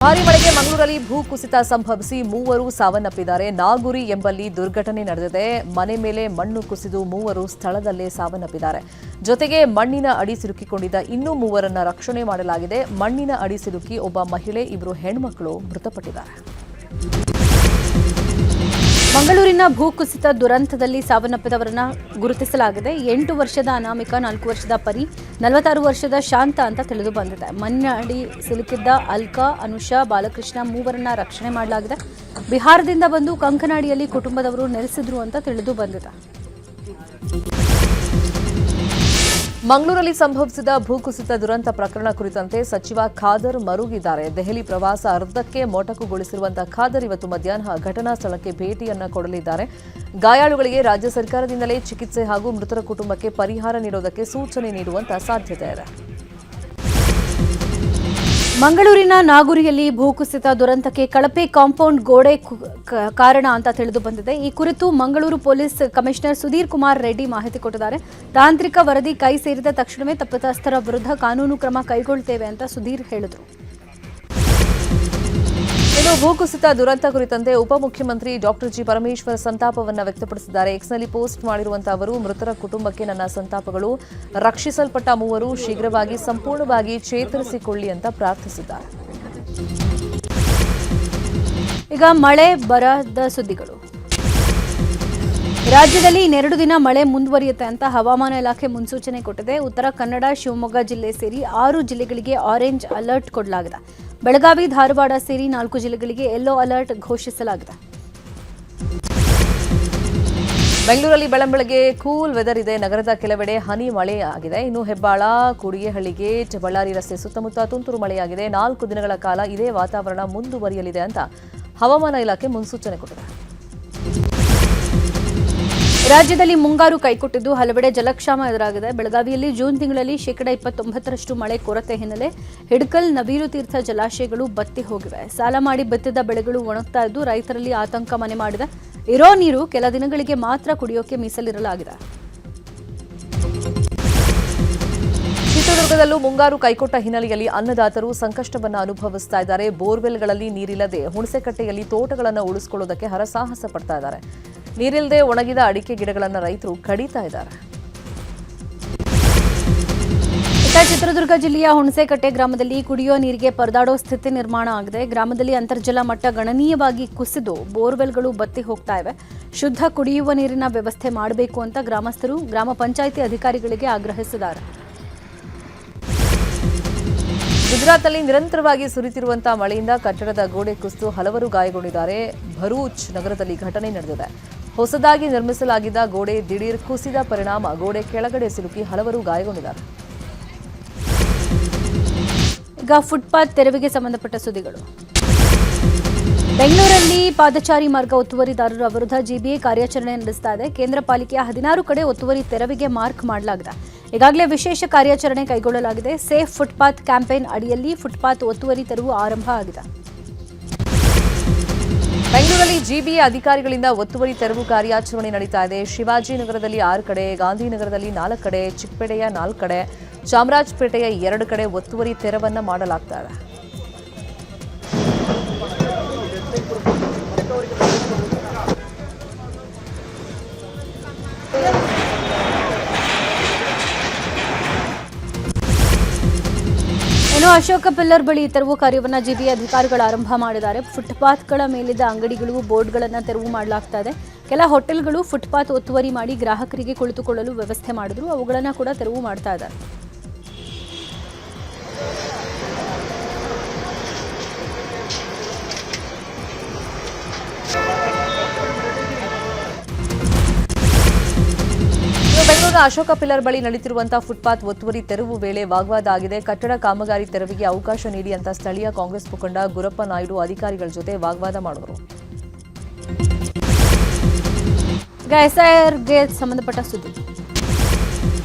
ಭಾರೀ ಮಳೆಗೆ ಮಂಗಳೂರಲ್ಲಿ ಭೂಕುಸಿತ ಸಂಭವಿಸಿ ಮೂವರು ಸಾವನ್ನಪ್ಪಿದ್ದಾರೆ. ನಾಗುರಿ ಎಂಬಲ್ಲಿ ದುರ್ಘಟನೆ ನಡೆದಿದೆ. ಮನೆ ಮೇಲೆ ಮಣ್ಣು ಕುಸಿದು ಮೂವರು ಸ್ಥಳದಲ್ಲೇ ಸಾವನ್ನಪ್ಪಿದ್ದಾರೆ. ಜೊತೆಗೆ ಮಣ್ಣಿನ ಅಡಿ ಸಿಲುಕಿಕೊಂಡಿದ್ದ ಇನ್ನೂ ಮೂವರನ್ನ ರಕ್ಷಣೆ ಮಾಡಲಾಗಿದೆ. ಮಣ್ಣಿನ ಅಡಿ ಸಿಲುಕಿ ಒಬ್ಬ ಮಹಿಳೆ, ಇಬ್ಬರು ಹೆಣ್ಮಕ್ಳು ಮೃತಪಟ್ಟಿದ್ದಾರೆ. ಮಂಗಳೂರಿನ ಭೂಕುಸಿತ ದುರಂತದಲ್ಲಿ ಸಾವನ್ನಪ್ಪಿದವರನ್ನ ಗುರುತಿಸಲಾಗಿದೆ. 8 ವರ್ಷದ ಅನಾಮಿಕ, 4 ವರ್ಷದ ಪರಿ, 46 ವರ್ಷದ ಶಾಂತ ಅಂತ ತಿಳಿದು ಬಂದಿದೆ. ಮಣ್ಣಡಿ ಸಿಲುಕಿದ್ದ ಅಲ್ಕಾ, ಅನುಷಾ, ಬಾಲಕೃಷ್ಣ ಮೂವರನ್ನ ರಕ್ಷಣೆ ಮಾಡಲಾಗಿದೆ. ಬಿಹಾರದಿಂದ ಬಂದು ಕಂಕನಾಡಿಯಲ್ಲಿ ಕುಟುಂಬದವರು ನೆಲೆಸಿದ್ರು ಅಂತ ತಿಳಿದು ಬಂದಿದೆ. ಮಂಗಳೂರಲ್ಲಿ ಸಂಭವಿಸಿದ ಭೂಕುಸಿತ ದುರಂತ ಪ್ರಕರಣ ಕುರಿತಂತೆ ಸಚಿವ ಖಾದರ್ ಮರುಗಿದ್ದಾರೆ. ದೆಹಲಿ ಪ್ರವಾಸ ಅರ್ಧಕ್ಕೆ ಮೊಟಕುಗೊಳಿಸಿರುವಂತಹ ಖಾದರ್ ಇವತ್ತು ಮಧ್ಯಾಹ್ನ ಘಟನಾ ಸ್ಥಳಕ್ಕೆ ಭೇಟಿಯನ್ನ ಕೊಡಲಿದ್ದಾರೆ. ಗಾಯಾಳುಗಳಿಗೆ ರಾಜ್ಯ ಸರ್ಕಾರದಿಂದಲೇ ಚಿಕಿತ್ಸೆ ಹಾಗೂ ಮೃತರ ಕುಟುಂಬಕ್ಕೆ ಪರಿಹಾರ ನೀಡುವುದಕ್ಕೆ ಸೂಚನೆ ನೀಡುವಂತ ಸಾಧ್ಯತೆ ಇದೆ. ಮಂಗಳೂರಿನ ನಾಗುರಿಯಲ್ಲಿ ಭೂಕುಸಿತ ದುರಂತಕ್ಕೆ ಕಳಪೆ ಕಾಂಪೌಂಡ್ ಗೋಡೆ ಕಾರಣ ಅಂತ ತಿಳಿದು ಬಂದಿದೆ. ಈ ಕುರಿತು ಮಂಗಳೂರು ಪೊಲೀಸ್ ಕಮಿಷನರ್ ಸುಧೀರ್ ಕುಮಾರ್ ರೆಡ್ಡಿ ಮಾಹಿತಿ ಕೊಟ್ಟಿದ್ದಾರೆ. ತಾಂತ್ರಿಕ ವರದಿ ಕೈ ಸೇರಿದ ತಕ್ಷಣವೇ ತಪ್ಪಿತಸ್ಥರ ವಿರುದ್ಧ ಕಾನೂನು ಕ್ರಮ ಕೈಗೊಳ್ಳುತ್ತೇವೆ ಅಂತ ಸುಧೀರ್ ಹೇಳಿದರು. ಇನ್ನು ಭೂಕುಸಿತ ದುರಂತ ಕುರಿತಂತೆ ಉಪಮುಖ್ಯಮಂತ್ರಿ ಡಾಕ್ಟರ್ ಜಿ ಪರಮೇಶ್ವರ್ ಸಂತಾಪವನ್ನು ವ್ಯಕ್ತಪಡಿಸಿದ್ದಾರೆ. ಎಕ್ಸ್ನಲ್ಲಿ ಪೋಸ್ಟ್ ಮಾಡಿರುವಂತಹ ಅವರು, ಮೃತರ ಕುಟುಂಬಕ್ಕೆ ನನ್ನ ಸಂತಾಪಗಳು. ರಕ್ಷಿಸಲ್ಪಟ್ಟ ಮೂವರು ಶೀಘ್ರವಾಗಿ ಸಂಪೂರ್ಣವಾಗಿ ಚೇತರಿಸಿಕೊಳ್ಳಿ ಅಂತ ಪ್ರಾರ್ಥಿಸಿದ್ದಾರೆ. ಈಗ ಮಳೆ ಬರದ ಸುದ್ದಿಗಳು. ರಾಜ್ಯದಲ್ಲಿ ಇನ್ನೆರಡು ದಿನ ಮಳೆ ಮುಂದುವರಿಯುತ್ತೆ ಅಂತ ಹವಾಮಾನ ಇಲಾಖೆ ಮುನ್ಸೂಚನೆ ಕೊಟ್ಟಿದೆ. ಉತ್ತರ ಕನ್ನಡ, ಶಿವಮೊಗ್ಗ ಜಿಲ್ಲೆ ಸೇರಿ 6 ಜಿಲ್ಲೆಗಳಿಗೆ ಆರೆಂಜ್ ಅಲರ್ಟ್ ಕೊಡಲಾಗಿದೆ. ಬೆಳಗಾವಿ, ಧಾರವಾಡ ಸೇರಿ 4 ಜಿಲ್ಲೆಗಳಿಗೆ ಯೆಲ್ಲೋ ಅಲರ್ಟ್ ಘೋಷಿಸಲಾಗಿದೆ. ಬೆಂಗಳೂರಲ್ಲಿ ಬೆಳಂಬೆಳಗ್ಗೆ ಕೂಲ್ ವೆದರ್ ಇದೆ. ನಗರದ ಕೆಲವೆಡೆ ಹನಿ ಮಳೆಯಾಗಿದೆ. ಇನ್ನು ಹೆಬ್ಬಾಳ, ಕೂಡಿಗೆಹಳ್ಳಿ ಗೇಟ್, ಬಳ್ಳಾರಿ ರಸ್ತೆ ಸುತ್ತಮುತ್ತ ತುಂತುರು ಮಳೆಯಾಗಿದೆ. 4 ದಿನಗಳ ಕಾಲ ಇದೇ ವಾತಾವರಣ ಮುಂದುವರಿಯಲಿದೆ ಅಂತ ಹವಾಮಾನ ಇಲಾಖೆ ಮುನ್ಸೂಚನೆ ಕೊಟ್ಟಿದೆ. ರಾಜ್ಯದಲ್ಲಿ ಮುಂಗಾರು ಕೈಕೊಟ್ಟಿದ್ದು ಹಲವೆಡೆ ಜಲಕ್ಷಾಮ ಎದುರಾಗಿದೆ. ಬೆಳಗಾವಿಯಲ್ಲಿ ಜೂನ್ ತಿಂಗಳಲ್ಲಿ 29% ಮಳೆ ಕೊರತೆ ಹಿನ್ನೆಲೆ ಹಿಡಕಲ್, ನವೀರು ತೀರ್ಥ ಜಲಾಶಯಗಳು ಬತ್ತಿ ಹೋಗಿವೆ. ಸಾಲ ಮಾಡಿ ಬಿತ್ತಿದ ಬೆಳೆಗಳು ಒಣಗ್ತಾ ಇದ್ದು ರೈತರಲ್ಲಿ ಆತಂಕ ಮನೆ ಮಾಡಿದೆ. ಇರೋ ನೀರು ಕೆಲ ದಿನಗಳಿಗೆ ಮಾತ್ರ ಕುಡಿಯೋಕೆ ಮೀಸಲಿರಲಾಗಿದೆ. ಚಿತ್ರದುರ್ಗದಲ್ಲೂ ಮುಂಗಾರು ಕೈಕೊಟ್ಟ ಹಿನ್ನೆಲೆಯಲ್ಲಿ ಅನ್ನದಾತರು ಸಂಕಷ್ಟವನ್ನು ಅನುಭವಿಸ್ತಾ ಇದ್ದಾರೆ. ಬೋರ್ವೆಲ್ಗಳಲ್ಲಿ ನೀರಿಲ್ಲದೆ ಹುಣಸೆಕಟ್ಟೆಯಲ್ಲಿ ತೋಟಗಳನ್ನು ಉಳಿಸಿಕೊಳ್ಳೋದಕ್ಕೆ ಹರಸಾಹಸ ಪಡ್ತಾ ಇದ್ದಾರೆ. ನೀರಿಲ್ಲದೆ ಒಣಗಿದ ಅಡಿಕೆ ಗಿಡಗಳನ್ನು ರೈತರು ಕಡಿತಾ ಇದ್ದಾರೆ. ಚಿತ್ರದುರ್ಗ ಜಿಲ್ಲೆಯ ಹುಣಸೆಕಟ್ಟೆ ಗ್ರಾಮದಲ್ಲಿ ಕುಡಿಯೋ ನೀರಿಗೆ ಪರದಾಡೋ ಸ್ಥಿತಿ ನಿರ್ಮಾಣ ಆಗಿದೆ. ಗ್ರಾಮದಲ್ಲಿ ಅಂತರ್ಜಲ ಮಟ್ಟ ಗಣನೀಯವಾಗಿ ಕುಸಿದು ಬೋರ್ವೆಲ್ಗಳು ಬತ್ತಿ ಹೋಗ್ತಾ ಇವೆ. ಶುದ್ಧ ಕುಡಿಯುವ ನೀರಿನ ವ್ಯವಸ್ಥೆ ಮಾಡಬೇಕು ಅಂತ ಗ್ರಾಮಸ್ಥರು ಗ್ರಾಮ ಪಂಚಾಯಿತಿ ಅಧಿಕಾರಿಗಳಿಗೆ ಆಗ್ರಹಿಸಿದ್ದಾರೆ. ಗುಜರಾತ್ನಲ್ಲಿ ನಿರಂತರವಾಗಿ ಸುರಿತಿರುವಂತಹ ಮಳೆಯಿಂದ ಕಟ್ಟಡದ ಗೋಡೆ ಕುಸಿದು ಹಲವರು ಗಾಯಗೊಂಡಿದ್ದಾರೆ. ಭರೂಚ್ ನಗರದಲ್ಲಿ ಘಟನೆ ನಡೆದಿದೆ. ಹೊಸದಾಗಿ ನಿರ್ಮಿಸಲಾಗಿದ್ದ ಗೋಡೆ ದಿಢೀರ್ ಕುಸಿದ ಪರಿಣಾಮ ಗೋಡೆ ಕೆಳಗಡೆ ಸಿಲುಕಿ ಹಲವರು ಗಾಯಗೊಂಡಿದ್ದಾರೆ. ಈಗ ಫುಟ್ಪಾತ್ ತೆರವಿಗೆ ಸಂಬಂಧಪಟ್ಟ ಸುದ್ದಿಗಳು. ಬೆಂಗಳೂರಲ್ಲಿ ಪಾದಚಾರಿ ಮಾರ್ಗ ಒತ್ತುವರಿದಾರರ ವಿರುದ್ಧ ಜಿಬಿಎ ಕಾರ್ಯಾಚರಣೆ ನಡೆಸ್ತಾ ಇದೆ. ಕೇಂದ್ರ ಪಾಲಿಕೆಯ 16 ಕಡೆ ಒತ್ತುವರಿ ತೆರವಿಗೆ ಮಾರ್ಕ್ ಮಾಡಲಾಗಿದೆ. ಈಗಾಗಲೇ ವಿಶೇಷ ಕಾರ್ಯಾಚರಣೆ ಕೈಗೊಳ್ಳಲಾಗಿದೆ. ಸೇಫ್ ಫುಟ್ಪಾತ್ ಕ್ಯಾಂಪೇನ್ ಅಡಿಯಲ್ಲಿ ಫುಟ್ಪಾತ್ ಒತ್ತುವರಿ ತೆರವು ಆರಂಭ ಆಗಿದೆ. ಬೆಂಗಳೂರಲ್ಲಿ ಜಿಬಿಎ ಅಧಿಕಾರಿಗಳಿಂದ ಒತ್ತುವರಿ ತೆರವು ಕಾರ್ಯಾಚರಣೆ ನಡೀತಾ ಇದೆ. ಶಿವಾಜಿನಗರದಲ್ಲಿ 6 ಕಡೆ, ಗಾಂಧಿನಗರದಲ್ಲಿ 4 ಕಡೆ, ಚಿಕ್ಕಪೇಟೆಯ 4 ಕಡೆ, ಚಾಮರಾಜಪೇಟೆಯ 2 ಕಡೆ ಒತ್ತುವರಿ ತೆರವನ್ನ ಮಾಡಲಾಗ್ತಾ ಇದೆ. ಇನ್ನು ಅಶೋಕ ಪಿಲ್ಲರ್ ಬಳಿ ತೆರವು ಕಾರ್ಯವನ್ನು ಜಿಬಿಎ ಅಧಿಕಾರಿಗಳು ಆರಂಭ ಮಾಡಿದ್ದಾರೆ. ಫುಟ್ಪಾತ್ಗಳ ಮೇಲಿದ್ದ ಅಂಗಡಿಗಳು, ಬೋರ್ಡ್ಗಳನ್ನು ತೆರವು ಮಾಡಲಾಗ್ತಾ ಇದೆ. ಕೆಲ ಹೋಟೆಲ್ಗಳು ಫುಟ್ಪಾತ್ ಒತ್ತುವರಿ ಮಾಡಿ ಗ್ರಾಹಕರಿಗೆ ಕುಳಿತುಕೊಳ್ಳಲು ವ್ಯವಸ್ಥೆ ಮಾಡಿದ್ರು, ಅವುಗಳನ್ನು ಕೂಡ ತೆರವು ಮಾಡ್ತಾ ಇದ್ದಾರೆ. ಬೆಂಗಳೂರಿನ ಅಶೋಕ ಪಿಲ್ಲರ್ ಬಳಿ ನಡೆಯುತ್ತಿರುವಂತಹ ಫುಟ್ಪಾತ್ ಒತ್ತುವರಿ ತೆರವು ವೇಳೆ ವಾಗ್ವಾದ ಆಗಿದೆ. ಕಟ್ಟಡ ಕಾಮಗಾರಿ ತೆರವಿಗೆ ಅವಕಾಶ ನೀಡಿ ಅಂತ ಸ್ಥಳೀಯ ಕಾಂಗ್ರೆಸ್ ಮುಖಂಡ ಗುರಪ್ಪ ನಾಯ್ಡು ಅಧಿಕಾರಿಗಳ ಜೊತೆ ವಾಗ್ವಾದ ಮಾಡಿದರು. ಈಗ ಎಸ್ಐಆರ್ಗೆ ಸಂಬಂಧಪಟ್ಟ ಸುದ್ದಿ.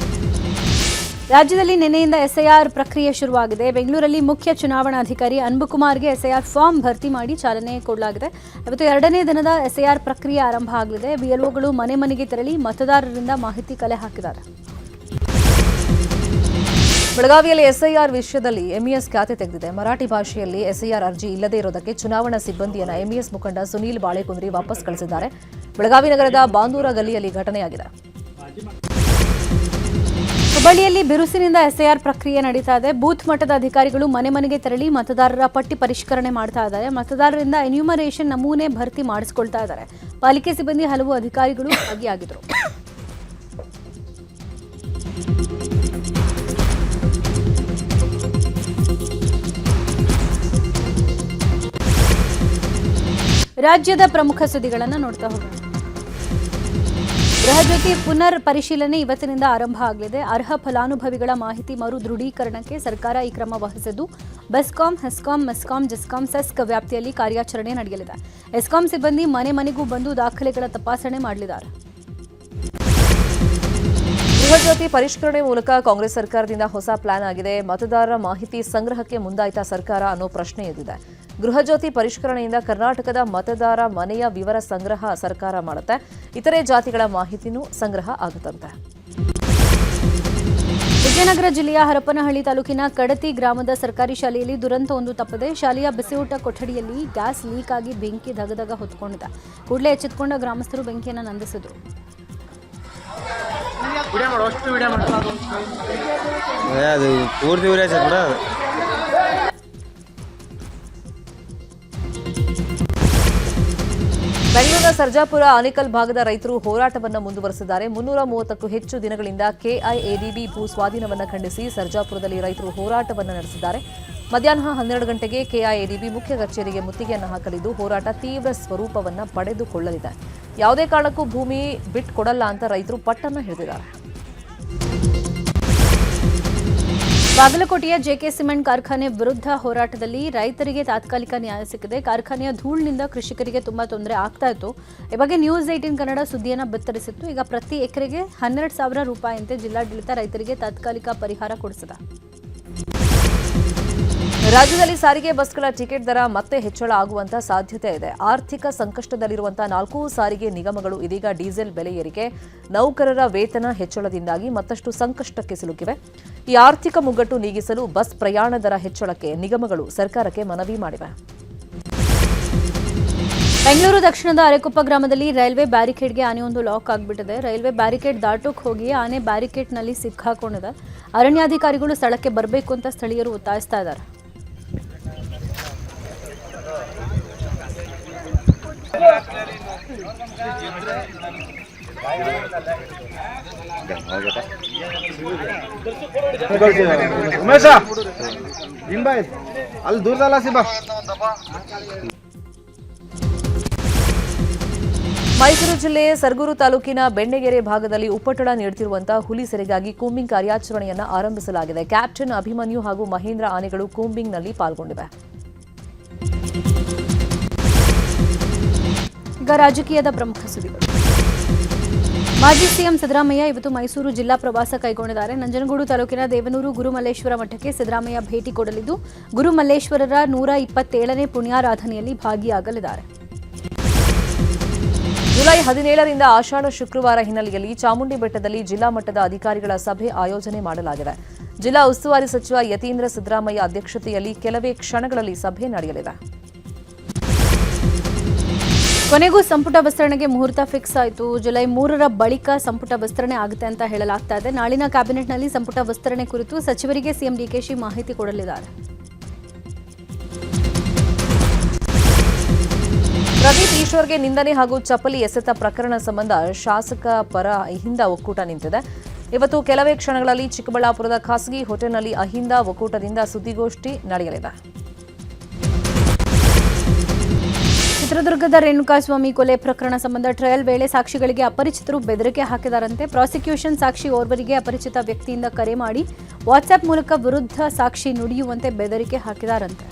ರಾಜ್ಯದಲ್ಲಿ ನಿನ್ನೆಯಿಂದ ಎಸ್ಐಆರ್ ಪ್ರಕ್ರಿಯೆ ಶುರುವಾಗಿದೆ. ಬೆಂಗಳೂರಲ್ಲಿ ಮುಖ್ಯ ಚುನಾವಣಾಧಿಕಾರಿ ಅನ್ಬುಕುಮಾರ್ಗೆ ಎಸ್ಐಆರ್ ಫಾರ್ಮ್ ಭರ್ತಿ ಮಾಡಿ ಚಾಲನೆ ಕೊಡಲಾಗಿದೆ. ಇವತ್ತು 2ನೇ ದಿನದ ಎಸ್ಐಆರ್ ಪ್ರಕ್ರಿಯೆ ಆರಂಭ ಆಗಲಿದೆ. ಬಿಎಲ್ಒಗಳು ಮನೆ ಮನೆಗೆ ತೆರಳಿ ಮತದಾರರಿಂದ ಮಾಹಿತಿ ಕಲೆ ಹಾಕಿದ್ದಾರೆ. ಬೆಳಗಾವಿಯಲ್ಲಿ ಎಸ್ಐಆರ್ ವಿಷಯದಲ್ಲಿ ಎಂಇಎಸ್ ಖಾತೆ ತೆಗೆದಿದೆ. ಮರಾಠಿ ಭಾಷೆಯಲ್ಲಿ ಎಸ್ಐಆರ್ ಅರ್ಜಿ ಇಲ್ಲದೇ ಇರೋದಕ್ಕೆ ಚುನಾವಣಾ ಸಿಬ್ಬಂದಿಯನ್ನ ಎಂಇಎಸ್ ಮುಖಂಡ ಸುನೀಲ್ ಬಾಳೆಕುಂದ್ರಿ ವಾಪಸ್ ಕಳಿಸಿದ್ದಾರೆ. ಬೆಳಗಾವಿ ನಗರದ ಬಾಂದೂರ ಗಲ್ಲಿಯಲ್ಲಿ ಘಟನೆಯಾಗಿದೆ. ಹುಬ್ಬಳ್ಳಿಯಲ್ಲಿ ಬಿರುಸಿನಿಂದ ಎಸ್ಐಆರ್ ಪ್ರಕ್ರಿಯೆ ನಡೀತಾ ಇದೆ. ಬೂತ್ ಮಟ್ಟದ ಅಧಿಕಾರಿಗಳು ಮನೆ ಮನೆಗೆ ತೆರಳಿ ಮತದಾರರ ಪಟ್ಟಿ ಪರಿಷ್ಕರಣೆ ಮಾಡ್ತಾ ಇದ್ದಾರೆ. ಮತದಾರರಿಂದ ಎನ್ಯೂಮರೇಷನ್ ನಮೂನೆ ಭರ್ತಿ ಮಾಡಿಸಿಕೊಳ್ತಾ ಇದ್ದಾರೆ. ಪಾಲಿಕೆ ಸಿಬ್ಬಂದಿ ಹಲವು ಅಧಿಕಾರಿಗಳು ಭಾಗಿಯಾಗಿದ್ದರು. ರಾಜ್ಯದ ಪ್ರಮುಖ ಸುದ್ದಿಗಳನ್ನು ನೋಡ್ತಾ ಹೋಗೋಣ. ಗೃಹಜ್ಯೋತಿ ಪುನರ್ ಪರಿಶೀಲನೆ ಇವತ್ತಿನಿಂದ ಆರಂಭ ಆಗಲಿದೆ. ಅರ್ಹ ಫಲಾನುಭವಿಗಳ ಮಾಹಿತಿ ಮರು ದೃಢೀಕರಣಕ್ಕೆ ಸರ್ಕಾರ ಈ ಕ್ರಮ ವಹಿಸಿದ್ದು ಬೆಸ್ಕಾಂ, ಹೆಸ್ಕಾಂ, ಮೆಸ್ಕಾಂ, ಜೆಸ್ಕಾಂ, ಸೆಸ್ಕ್ ವ್ಯಾಪ್ತಿಯಲ್ಲಿ ಕಾರ್ಯಾಚರಣೆ ನಡೆಯಲಿದೆ. ಎಸ್ಕಾಂ ಸಿಬ್ಬಂದಿ ಮನೆ ಮನೆಗೂ ಬಂದು ದಾಖಲೆಗಳ ತಪಾಸಣೆ ಮಾಡಲಿದ್ದಾರೆ. ಗೃಹಜ್ಯೋತಿ ಪರಿಷ್ಕರಣೆ ಮೂಲಕ ಕಾಂಗ್ರೆಸ್ ಸರ್ಕಾರದಿಂದ ಹೊಸ ಪ್ಲಾನ್ ಆಗಿದೆ. ಮತದಾರರ ಮಾಹಿತಿ ಸಂಗ್ರಹಕ್ಕೆ ಮುಂದಾಯ್ತಾ ಸರ್ಕಾರ ಅನ್ನೋ ಪ್ರಶ್ನೆ ಎದ್ದಿದೆ. ಗೃಹಜ್ಯೋತಿ ಪರಿಷ್ಕರಣೆಯಿಂದ ಕರ್ನಾಟಕದ ಮತದಾರ ಮನೆಯ ವಿವರ ಸಂಗ್ರಹ ಸರ್ಕಾರ ಮಾಡುತ್ತೆ. ಇತರೆ ಜಾತಿಗಳ ಮಾಹಿತಿನೂ ಸಂಗ್ರಹ ಆಗುತ್ತಂತೆ. ವಿಜಯನಗರ ಜಿಲ್ಲೆಯ ಹರಪನಹಳ್ಳಿ ತಾಲೂಕಿನ ಕಡತಿ ಗ್ರಾಮದ ಸರ್ಕಾರಿ ಶಾಲೆಯಲ್ಲಿ ದುರಂತವೊಂದು ತಪ್ಪದೆ. ಶಾಲೆಯ ಬಿಸಿಯೂಟ ಕೊಠಡಿಯಲ್ಲಿ ಗ್ಯಾಸ್ ಲೀಕ್ ಆಗಿ ಬೆಂಕಿ ದಗದಗ ಹೊತ್ಕೊಂಡಿದೆ. ಕೂಡಲೇ ಎಚ್ಚೆತ್ತುಕೊಂಡ ಗ್ರಾಮಸ್ಥರು ಬೆಂಕಿಯನ್ನು ನಂದಿಸಿದರು. ಬೆಂಗಳೂರಿನ ಸರ್ಜಾಪುರ ಆನೇಕಲ್ ಭಾಗದ ರೈತರು ಹೋರಾಟವನ್ನು ಮುಂದುವರೆಸಿದ್ದಾರೆ. 330ಕ್ಕೂ ಹೆಚ್ಚು ದಿನಗಳಿಂದ ಕೆಐಎಡಿಬಿ ಭೂ ಸ್ವಾಧೀನವನ್ನು ಖಂಡಿಸಿ ಸರ್ಜಾಪುರದಲ್ಲಿ ರೈತರು ಹೋರಾಟವನ್ನು ನಡೆಸಿದ್ದಾರೆ. ಮಧ್ಯಾಹ್ನ 12 ಗಂಟೆಗೆ ಕೆಐಎಡಿಬಿ ಮುಖ್ಯ ಕಚೇರಿಗೆ ಮುತ್ತಿಗೆಯನ್ನು ಹಾಕಲಿದ್ದು ಹೋರಾಟ ತೀವ್ರ ಸ್ವರೂಪವನ್ನು ಪಡೆದುಕೊಳ್ಳಲಿದೆ. ಯಾವುದೇ ಕಾರಣಕ್ಕೂ ಭೂಮಿ ಬಿಟ್ಕೊಡಲ್ಲ ಅಂತ ರೈತರು ಪಟ್ಟನ್ನು ಹಿಡಿದಿದ್ದಾರೆ. ಬಾಗಲಕೋಟೆಯ ಜೆಕೆ ಸಿಮೆಂಟ್ ಕಾರ್ಖಾನೆ ವಿರುದ್ಧ ಹೋರಾಟದಲ್ಲಿ ರೈತರಿಗೆ ತಾತ್ಕಾಲಿಕ ನ್ಯಾಯ ಸಿಕ್ಕಿದೆ. ಕಾರ್ಖಾನೆಯ ಧೂಳಿನಿಂದ ಕೃಷಿಕರಿಗೆ ತುಂಬಾ ತೊಂದರೆ ಆಗ್ತಾ ಇತ್ತು. ಈ ಬಗ್ಗೆ ನ್ಯೂಸ್ 18 ಕನ್ನಡ ಸುದ್ದಿಯನ್ನು ಬಿತ್ತರಿಸಿತ್ತು. ಈಗ ಪ್ರತಿ ಎಕರೆಗೆ 12,000 ರೂಪಾಯಿಯಂತೆ ಜಿಲ್ಲಾಡಳಿತ ರೈತರಿಗೆ ತಾತ್ಕಾಲಿಕ ಪರಿಹಾರ ಕೊಡಿಸಿದೆ. ರಾಜ್ಯದಲ್ಲಿ ಸಾರಿಗೆ ಬಸ್ಗಳ ಟಿಕೆಟ್ ದರ ಮತ್ತೆ ಹೆಚ್ಚಳ ಆಗುವಂತ ಸಾಧ್ಯತೆ ಇದೆ. ಆರ್ಥಿಕ ಸಂಕಷ್ಟದಲ್ಲಿರುವಂತಹ 4 ಸಾರಿಗೆ ನಿಗಮಗಳು ಇದೀಗ ಡೀಸೆಲ್ ಬೆಲೆ ಏರಿಕೆ, ನೌಕರರ ವೇತನ ಹೆಚ್ಚಳದಿಂದಾಗಿ ಮತ್ತಷ್ಟು ಸಂಕಷ್ಟಕ್ಕೆ ಸಿಲುಕಿವೆ. ಈ ಆರ್ಥಿಕ ಮುಗ್ಗಟ್ಟು ನೀಗಿಸಲು ಬಸ್ ಪ್ರಯಾಣ ದರ ಹೆಚ್ಚಳಕ್ಕೆ ನಿಗಮಗಳು ಸರ್ಕಾರಕ್ಕೆ ಮನವಿ ಮಾಡಿವೆ. ಬೆಂಗಳೂರು ದಕ್ಷಿಣದ ಅರೆಕೊಪ್ಪ ಗ್ರಾಮದಲ್ಲಿ ರೈಲ್ವೆ ಬ್ಯಾರಿಕೇಡ್ಗೆ ಆನೆಯೊಂದು ಲಾಕ್ ಆಗಿಬಿಟ್ಟಿದೆ. ರೈಲ್ವೆ ಬ್ಯಾರಿಕೇಡ್ ದಾಟೋಕ್ ಹೋಗಿ ಆನೆ ಬ್ಯಾರಿಕೇಡ್ನಲ್ಲಿ ಸಿಕ್ಕಾಕೊಂಡಿದೆ. ಅರಣ್ಯಾಧಿಕಾರಿಗಳು ಸ್ಥಳಕ್ಕೆ ಬರಬೇಕು ಅಂತ ಸ್ಥಳೀಯರು ಒತ್ತಾಯಿಸ್ತಾ ಇದ್ದಾರೆ. ಉಮೇಶ ಹಿಂಬಾಯ್ ಅಲ್ಲಿ ದೂರದಲ್ಲ ಸಿಬಾ. ಮೈಸೂರು ಜಿಲ್ಲೆ ಸರಗೂರು ತಾಲೂಕಿನ ಬೆಣ್ಣೆಗೆರೆ ಭಾಗದಲ್ಲಿ ಉಪಟಳ ನೀಡುತ್ತಿರುವಂತಹ ಹುಲಿ ಸೆರೆಗಾಗಿ ಕೂಂಬಿಂಗ್ ಕಾರ್ಯಾಚರಣೆಯನ್ನು ಆರಂಭಿಸಲಾಗಿದೆ. ಕ್ಯಾಪ್ಟನ್ ಅಭಿಮನ್ಯು ಹಾಗೂ ಮಹೇಂದ್ರ ಆನೆಗಳು ಕೂಂಬಿಂಗ್ನಲ್ಲಿ ಪಾಲ್ಗೊಂಡಿವೆ. ಈಗ ರಾಜಕೀಯದ ಪ್ರಮುಖ ಸುದ್ದಿಗಳು. ಮಾಜಿ ಸಿಎಂ ಸಿದ್ದರಾಮಯ್ಯ ಇವತ್ತು ಮೈಸೂರು ಜಿಲ್ಲಾ ಪ್ರವಾಸ ಕೈಗೊಂಡಿದ್ದಾರೆ. ನಂಜನಗೂಡು ತಾಲೂಕಿನ ದೇವನೂರು ಗುರುಮಲ್ಲೇಶ್ವರ ಮಠಕ್ಕೆ ಸಿದ್ದರಾಮಯ್ಯ ಭೇಟಿ ಕೊಡಲಿದ್ದು ಗುರುಮಲ್ಲೇಶ್ವರರ 127ನೇ ಪುಣ್ಯಾರಾಧನೆಯಲ್ಲಿ ಭಾಗಿಯಾಗಲಿದ್ದಾರೆ. ಜುಲೈ 17ರಿಂದ ಆಷಾಢ ಶುಕ್ರವಾರ ಹಿನ್ನೆಲೆಯಲ್ಲಿ ಚಾಮುಂಡಿ ಬೆಟ್ಟದಲ್ಲಿ ಜಿಲ್ಲಾ ಮಟ್ಟದ ಅಧಿಕಾರಿಗಳ ಸಭೆ ಆಯೋಜನೆ ಮಾಡಲಾಗಿದೆ. ಜಿಲ್ಲಾ ಉಸ್ತುವಾರಿ ಸಚಿವ ಯತೀಂದ್ರ ಸಿದ್ದರಾಮಯ್ಯ ಅಧ್ಯಕ್ಷತೆಯಲ್ಲಿ ಕೆಲವೇ ಕ್ಷಣಗಳಲ್ಲಿ ಸಭೆ ನಡೆಯಲಿದೆ. ಕೊನೆಗೂ ಸಂಪುಟ ವಿಸ್ತರಣೆಗೆ ಮುಹೂರ್ತ ಫಿಕ್ಸ್ ಆಯಿತು. ಜುಲೈ 3ರ ಬಳಿಕ ಸಂಪುಟ ವಿಸ್ತರಣೆ ಆಗುತ್ತೆ ಅಂತ ಹೇಳಲಾಗ್ತಾ ಇದೆ. ನಾಳಿನ ಕ್ಯಾಬಿನೆಟ್ನಲ್ಲಿ ಸಂಪುಟ ವಿಸ್ತರಣೆ ಕುರಿತು ಸಚಿವರಿಗೆ ಸಿಎಂ ಡಿಕೆಶಿ ಮಾಹಿತಿ ಕೊಡಲಿದ್ದಾರೆ. ಪ್ರದೀಪ್ ಈಶ್ವರ್ಗೆ ನಿಂದನೆ ಹಾಗೂ ಚಪ್ಪಲಿ ಎಸೆತ ಪ್ರಕರಣ ಸಂಬಂಧ ಶಾಸಕ ಪರ ಅಹಿಂದ ಒಕ್ಕೂಟ ನಿಂತಿದೆ. ಇವತ್ತು ಕೆಲವೇ ಕ್ಷಣಗಳಲ್ಲಿ ಚಿಕ್ಕಬಳ್ಳಾಪುರದ ಖಾಸಗಿ ಹೋಟೆಲ್ನಲ್ಲಿ ಅಹಿಂದ ಒಕ್ಕೂಟದಿಂದ ಸುದ್ದಿಗೋಷ್ಠಿ ನಡೆಯಲಿದೆ. ಚಿತ್ರದುರ್ಗದ ರೇಣುಕಾಸ್ವಾಮಿ ಕೊಲೆ ಪ್ರಕರಣ ಸಂಬಂಧ ಟ್ರಯಲ್ ವೇಳೆ ಸಾಕ್ಷಿಗಳಿಗೆ ಅಪರಿಚಿತರು ಬೆದರಿಕೆ ಹಾಕಿದಾರಂತೆ. ಪ್ರಾಸಿಕ್ಯೂಷನ್ ಸಾಕ್ಷಿ ಓರ್ವರಿಗೆ ಅಪರಿಚಿತ ವ್ಯಕ್ತಿಯಿಂದ ಕರೆ ಮಾಡಿ ವಾಟ್ಸ್ಆಪ್ ಮೂಲಕ ವಿರುದ್ಧ ಸಾಕ್ಷಿ ನುಡಿಯುವಂತೆ ಬೆದರಿಕೆ ಹಾಕಿದಾರಂತೆ.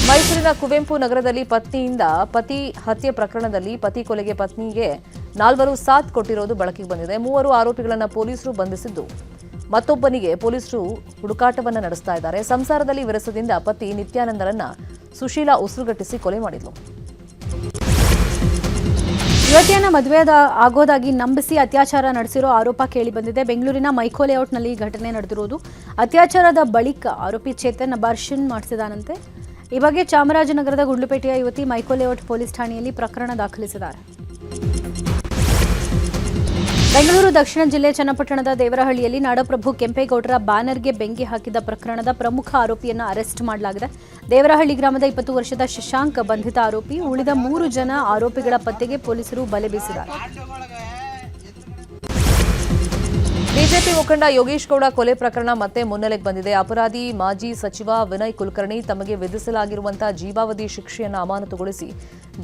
ಮೈಸೂರಿನ ಕುವೆಂಪು ನಗರದಲ್ಲಿ ಪತ್ನಿಯಿಂದ ಪತಿ ಹತ್ಯೆ ಪ್ರಕರಣದಲ್ಲಿ ಪತಿ ಕೊಲೆಗೆ ಪತ್ನಿಗೆ 4 ಸಾಥ್ ಕೊಟ್ಟಿರೋದು ಬೆಳಕಿಗೆ ಬಂದಿದೆ. 3 ಆರೋಪಿಗಳನ್ನು ಪೊಲೀಸರು ಬಂಧಿಸಿದ್ದು ಮತ್ತೊಬ್ಬನಿಗೆ ಪೊಲೀಸರು ಹುಡುಕಾಟವನ್ನು ನಡೆಸ್ತಾ ಇದ್ದಾರೆ. ಸಂಸಾರದಲ್ಲಿ ವಿರಸದಿಂದ ಪತಿ ನಿತ್ಯಾನಂದರನ್ನ ಸುಶೀಲಾ ಉಸಿರುಗಟ್ಟಿಸಿ ಕೊಲೆ ಮಾಡಿದ್ಲು. ಯುವತಿಯನ್ನ ಮದುವೆ ಆಗೋದಾಗಿ ನಂಬಿಸಿ ಅತ್ಯಾಚಾರ ನಡೆಸಿರೋ ಆರೋಪ ಕೇಳಿಬಂದಿದೆ. ಬೆಂಗಳೂರಿನ ಮೈಕೋ ಲೇಔಟ್ನಲ್ಲಿ ಈ ಘಟನೆ ನಡೆದಿರೋದು. ಅತ್ಯಾಚಾರದ ಬಳಿಕ ಆರೋಪಿ ಚೇತನ್ ಅಬಾರ್ಷನ್ ಮಾಡಿಸಿದಾನಂತೆ. ಈ ಬಗ್ಗೆ ಚಾಮರಾಜನಗರದ ಗುಂಡ್ಲುಪೇಟೆಯ ಯುವತಿ ಮೈಕೋ ಲೇಔಟ್ ಪೊಲೀಸ್ ಠಾಣೆಯಲ್ಲಿ ಪ್ರಕರಣ ದಾಖಲಿಸಿದ್ದಾರೆ. ಬೆಂಗಳೂರು ದಕ್ಷಿಣ ಜಿಲ್ಲೆ ಚನ್ನಪಟ್ಟಣದ ದೇವರಹಳ್ಳಿಯಲ್ಲಿ ನಾಡಪ್ರಭು ಕೆಂಪೇಗೌಡರ ಬ್ಯಾನರ್ಗೆ ಬೆಂಕಿ ಹಾಕಿದ ಪ್ರಕರಣದ ಪ್ರಮುಖ ಆರೋಪಿಯನ್ನು ಅರೆಸ್ಟ್ ಮಾಡಲಾಗಿದೆ. ದೇವರಹಳ್ಳಿ ಗ್ರಾಮದ 20 ವರ್ಷದ ಶಶಾಂಕ್ ಬಂಧಿತ ಆರೋಪಿ. ಉಳಿದ 3 ಜನ ಆರೋಪಿಗಳ ಪತ್ತೆಗೆ ಪೊಲೀಸರು ಬಲೆ ಬೀಸಿದ್ದಾರೆ. ಬಿಜೆಪಿ ಮುಖಂಡ ಯೋಗೇಶ್ ಗೌಡ ಕೊಲೆ ಪ್ರಕರಣ ಮತ್ತೆ ಮುನ್ನೆಲೆಗೆ ಬಂದಿದೆ. ಅಪರಾಧಿ ಮಾಜಿ ಸಚಿವ ವಿನಯ್ ಕುಲಕರ್ಣಿ ತಮಗೆ ವಿಧಿಸಲಾಗಿರುವಂತಹ ಜೀವಾವಧಿ ಶಿಕ್ಷೆಯನ್ನು ಅಮಾನತುಗೊಳಿಸಿ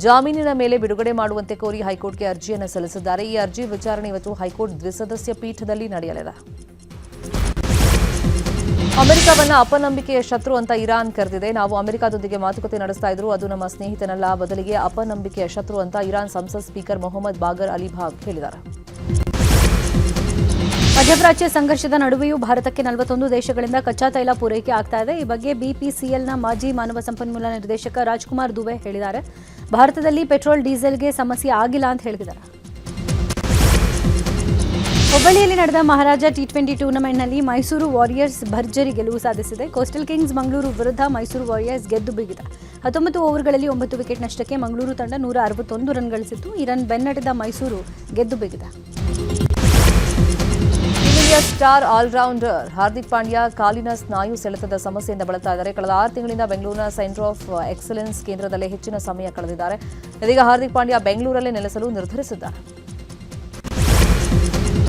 ಜಾಮೀನಿನ ಮೇಲೆ ಬಿಡುಗಡೆ ಮಾಡುವಂತೆ ಕೋರಿ ಹೈಕೋರ್ಟ್ಗೆ ಅರ್ಜಿಯನ್ನು ಸಲ್ಲಿಸಿದ್ದಾರೆ. ಈ ಅರ್ಜಿ ವಿಚಾರಣೆ ಇವತ್ತು ಹೈಕೋರ್ಟ್ ದ್ವಿಸದಸ್ಯ ಪೀಠದಲ್ಲಿ ನಡೆಯಲಿದೆ. ಅಮೆರಿಕವನ್ನ ಅಪನಂಬಿಕೆಯ ಶತ್ರು ಅಂತ ಇರಾನ್ ಕರೆದಿದೆ. ನಾವು ಅಮೆರಿಕದೊಂದಿಗೆ ಮಾತುಕತೆ ನಡೆಸ್ತಾ ಇದ್ರು, ಅದು ನಮ್ಮ ಸ್ನೇಹಿತನಲ್ಲ, ಬದಲಿಗೆ ಅಪನಂಬಿಕೆಯ ಶತ್ರು ಅಂತ ಇರಾನ್ ಸಂಸತ್ ಸ್ಪೀಕರ್ ಮೊಹಮ್ಮದ್ ಬಾಗರ್ ಅಲಿಭಾಗ್ ಹೇಳಿದ್ದಾರೆ. ಮಧ್ಯಪ್ರಾಚ್ಯ ಸಂಘರ್ಷದ ನಡುವೆಯೂ ಭಾರತಕ್ಕೆ 41 ದೇಶಗಳಿಂದ ಕಚ್ಚಾ ತೈಲ ಪೂರೈಕೆ ಆಗ್ತಾ ಇದೆ. ಈ ಬಗ್ಗೆ ಬಿಪಿಸಿಎಲ್ನ ಮಾಜಿ ಮಾನವ ಸಂಪನ್ಮೂಲ ನಿರ್ದೇಶಕ ರಾಜ್ಕುಮಾರ್ ದುಬೆ ಹೇಳಿದ್ದಾರೆ. ಭಾರತದಲ್ಲಿ ಪೆಟ್ರೋಲ್ ಡೀಸೆಲ್ಗೆ ಸಮಸ್ಯೆ ಆಗಿಲ್ಲ ಅಂತ ಹೇಳಿದ್ದಾರೆ. ಹುಬ್ಬಳ್ಳಿಯಲ್ಲಿ ನಡೆದ ಮಹಾರಾಜ ಟಿ20 ಟೂರ್ನಮೆಂಟ್ನಲ್ಲಿ ಮೈಸೂರು ವಾರಿಯರ್ಸ್ ಭರ್ಜರಿ ಗೆಲುವು ಸಾಧಿಸಿದೆ. ಕೋಸ್ಟಲ್ ಕಿಂಗ್ಸ್ ಮಂಗಳೂರು ವಿರುದ್ಧ ಮೈಸೂರು ವಾರಿಯರ್ಸ್ ಗೆದ್ದು ಬೀಗಿದೆ. 19 ಓವರ್ಗಳಲ್ಲಿ 9 ವಿಕೆಟ್ ನಷ್ಟಕ್ಕೆ ಮಂಗಳೂರು ತಂಡ 161 ರನ್ ಗಳಿಸಿತ್ತು. ಈ ರನ್ ಬೆನ್ನಟ್ಟಿದ ಮೈಸೂರು ಗೆದ್ದು ಬೀಗಿದೆ. ಸ್ಟಾರ್ ಆಲ್ರೌಂಡರ್ ಹಾರ್ದಿಕ್ ಪಾಂಡ್ಯ ಕಾಲಿನ ಸ್ನಾಯು ಸೆಳೆತದ ಸಮಸ್ಯೆಯಿಂದ ಬಳಲ್ತಾ ಇದ್ದಾರೆ. ಕಳೆದ 6 ತಿಂಗಳಿಂದ ಬೆಂಗಳೂರಿನ ಸೆಂಟರ್ ಆಫ್ ಎಕ್ಸಲೆನ್ಸ್ ಕೇಂದ್ರದಲ್ಲೇ ಹೆಚ್ಚಿನ ಸಮಯ ಕಳೆದಿದ್ದಾರೆ. ಇದೀಗ ಹಾರ್ದಿಕ್ ಪಾಂಡ್ಯ ಬೆಂಗಳೂರಲ್ಲೇ ನೆಲೆಸಲು ನಿರ್ಧರಿಸಿದ್ದಾರೆ.